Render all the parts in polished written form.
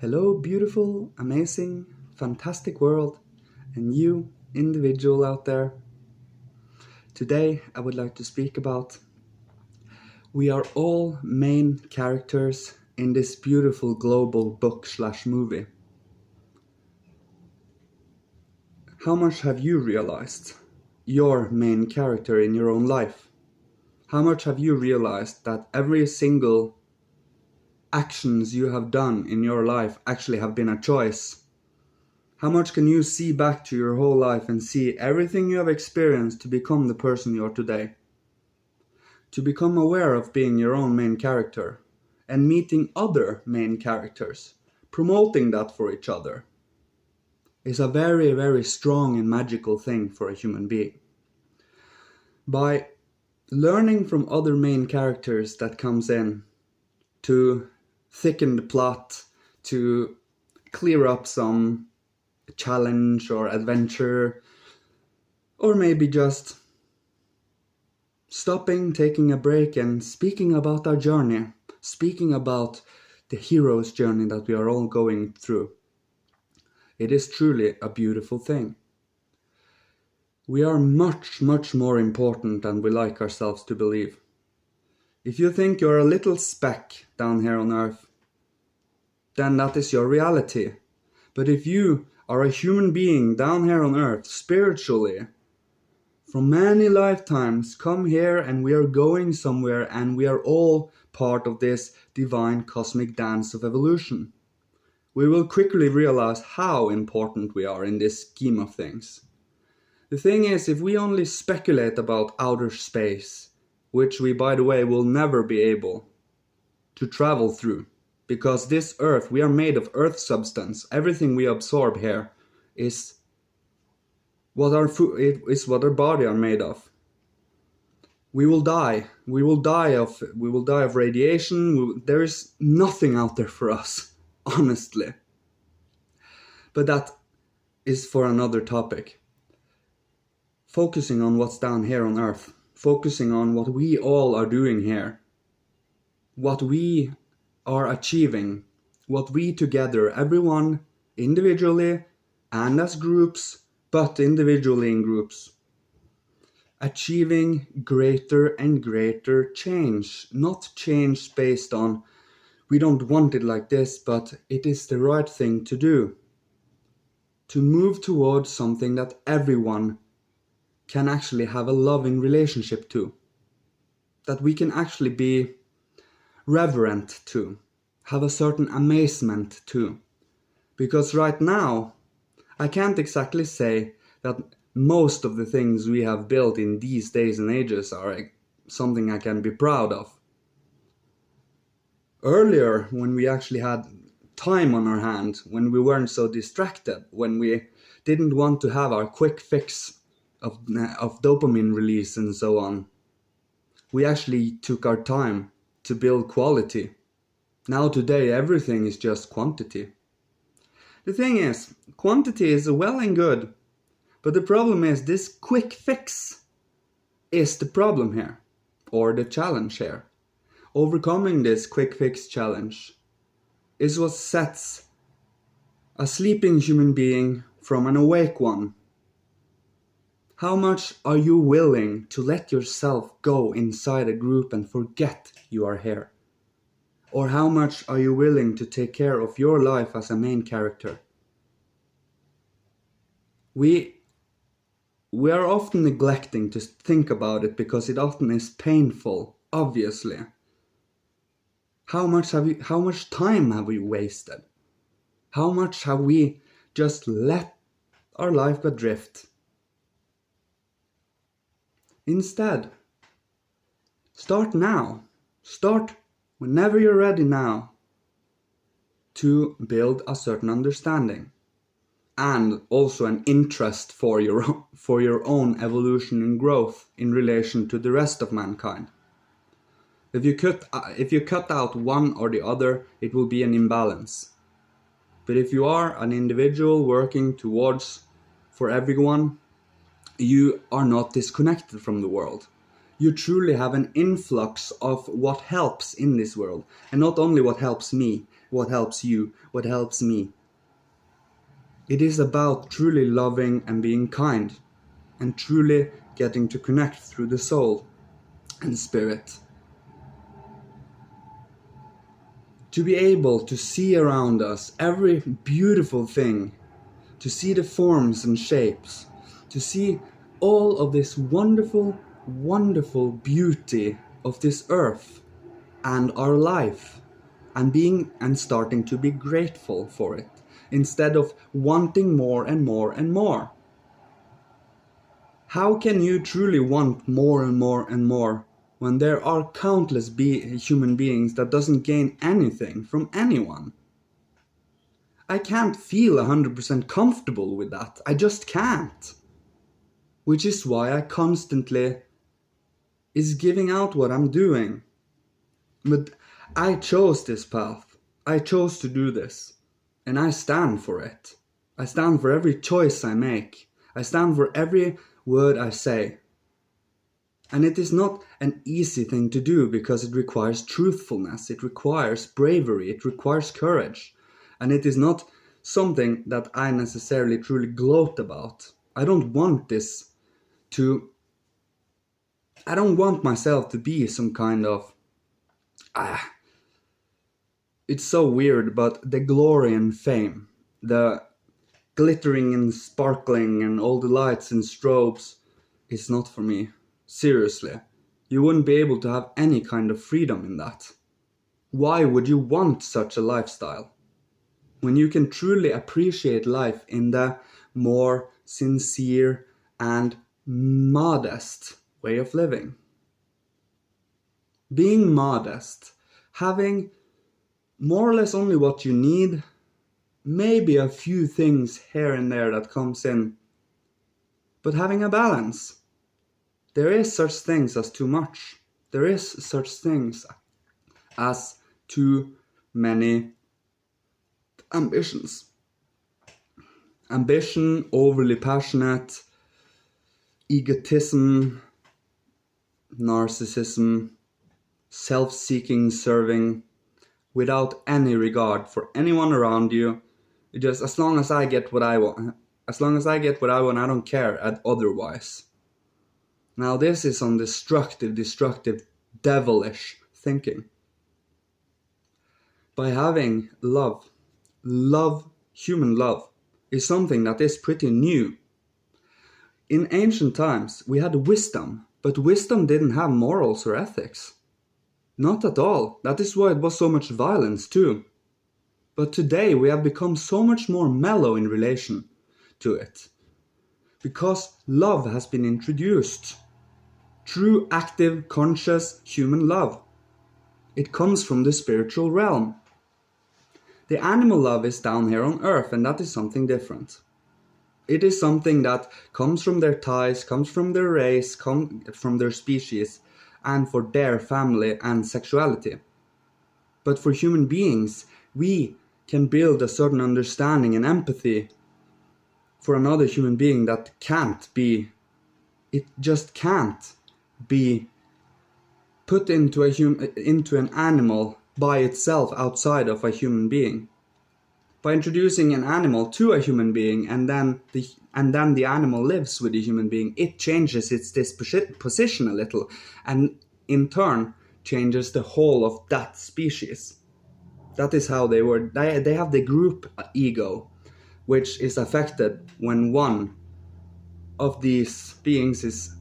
Hello, beautiful, amazing, fantastic world, and you, individual out there. Today, I would like to speak about we are all main characters in this beautiful global book/movie. How much have you realized your main character in your own life? How much have you realized that every single actions you have done in your life actually have been a choice? How much can you see back to your whole life and see everything you have experienced to become the person you are today? To become aware of being your own main character and meeting other main characters, promoting that for each other, is a very, very strong and magical thing for a human being. By learning from other main characters that comes in to thicken the plot, to clear up some challenge or adventure, or maybe just stopping, taking a break and speaking about our journey, speaking about the hero's journey that we are all going through. It is truly a beautiful thing. We are much, much more important than we like ourselves to believe. If you think you're a little speck down here on Earth, then that is your reality. But if you are a human being down here on Earth, spiritually, from many lifetimes, come here and we are going somewhere and we are all part of this divine cosmic dance of evolution. We will quickly realize how important we are in this scheme of things. The thing is, if we only speculate about outer space, which we, by the way, will never be able to travel through, because this Earth, we are made of Earth substance. Everything we absorb here is what our body are made of. We will die. We will die of radiation. There is nothing out there for us, honestly. But that is for another topic. Focusing on what's down here on Earth, focusing on what we all are doing here, what we are achieving, what we together, everyone individually and as groups, but individually in groups, achieving greater and greater change. Not change based on we don't want it like this, but it is the right thing to do. To move towards something that everyone can actually have a loving relationship to. That we can actually be reverent to, have a certain amazement to. Because right now, I can't exactly say that most of the things we have built in these days and ages are something I can be proud of. Earlier, when we actually had time on our hands, when we weren't so distracted, when we didn't want to have our quick fix of dopamine release and so on, we actually took our time to build quality. Now today everything is just quantity. The thing is, quantity is well and good, but the problem is this quick fix is the problem here, or the challenge here. Overcoming this quick fix challenge is what sets a sleeping human being from an awake one. How much are you willing to let yourself go inside a group and forget you are here? Or how much are you willing to take care of your life as a main character? We are often neglecting to think about it because it often is painful, obviously. How much time have we wasted? How much have we just let our life adrift? Instead, start now. Start whenever you're ready now to build a certain understanding and also an interest for your own evolution and growth in relation to the rest of mankind. If you cut out one or the other, it will be an imbalance. But if you are an individual working towards for everyone, you are not disconnected from the world. You truly have an influx of what helps in this world. And not only what helps me, what helps you, what helps me. It is about truly loving and being kind, and truly getting to connect through the soul and spirit. To be able to see around us every beautiful thing, to see the forms and shapes, to see all of this wonderful, wonderful beauty of this earth and our life, and starting to be grateful for it, instead of wanting more and more and more. How can you truly want more and more and more when there are countless human beings that doesn't gain anything from anyone? I can't feel 100% comfortable with that. I just can't. Which is why I constantly is giving out what I'm doing. But I chose this path. I chose to do this. And I stand for it. I stand for every choice I make. I stand for every word I say. And it is not an easy thing to do because it requires truthfulness, it requires bravery, it requires courage. And it is not something that I necessarily truly gloat about. I don't want myself to be some kind of, it's so weird, but the glory and fame, the glittering and sparkling and all the lights and strobes is not for me. Seriously, you wouldn't be able to have any kind of freedom in that. Why would you want such a lifestyle? When you can truly appreciate life in the more sincere and modest way of living. Being modest, having more or less only what you need, maybe a few things here and there that comes in, but having a balance. There is such things as too much. There is such things as too many ambitions. Ambition, overly passionate, egotism, narcissism, self-seeking serving, without any regard for anyone around you. Just as long as I get what I want, I don't care otherwise. Now this is on destructive, devilish thinking. By having love, human love, is something that is pretty new. In ancient times, we had wisdom, but wisdom didn't have morals or ethics. Not at all. That is why it was so much violence too. But today we have become so much more mellow in relation to it. Because love has been introduced. True, active, conscious human love. It comes from the spiritual realm. The animal love is down here on earth, and that is something different. It is something that comes from their ties, comes from their race, comes from their species, and for their family and sexuality. But for human beings, we can build a certain understanding and empathy for another human being that just can't be put into an animal by itself outside of a human being. By introducing an animal to a human being and then the animal lives with the human being, it changes its disposition a little and in turn changes the whole of that species. That is how they work. They have the group ego, which is affected when one of these beings is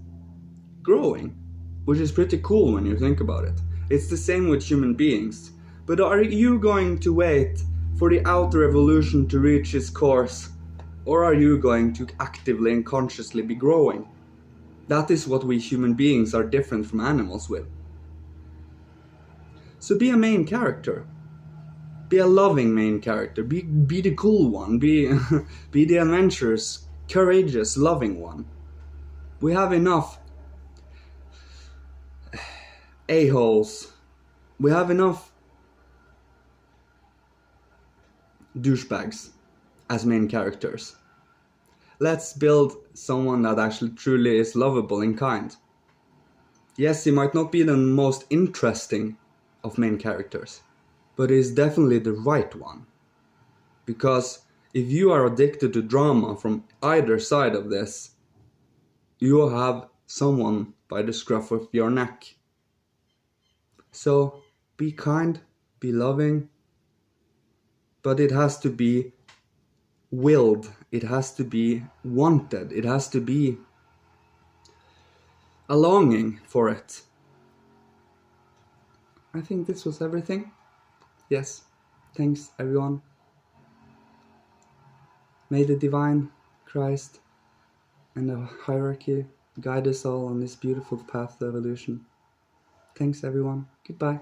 growing, which is pretty cool when you think about it. It's the same with human beings. But are you going to wait for the outer evolution to reach its course, or are you going to actively and consciously be growing? That is what we human beings are different from animals with. So be a main character. Be a loving main character. Be the cool one. Be the adventurous, courageous, loving one. We have enough a-holes. We have enough douchebags as main characters. Let's build someone that actually truly is lovable and kind. Yes, he might not be the most interesting of main characters, but it's definitely the right one. Because if you are addicted to drama from either side of this, you have someone by the scruff of your neck. So be kind, be loving, but it has to be willed, it has to be wanted, it has to be a longing for it. I think this was everything. Yes, thanks everyone. May the divine Christ and the hierarchy guide us all on this beautiful path to evolution. Thanks everyone. Goodbye.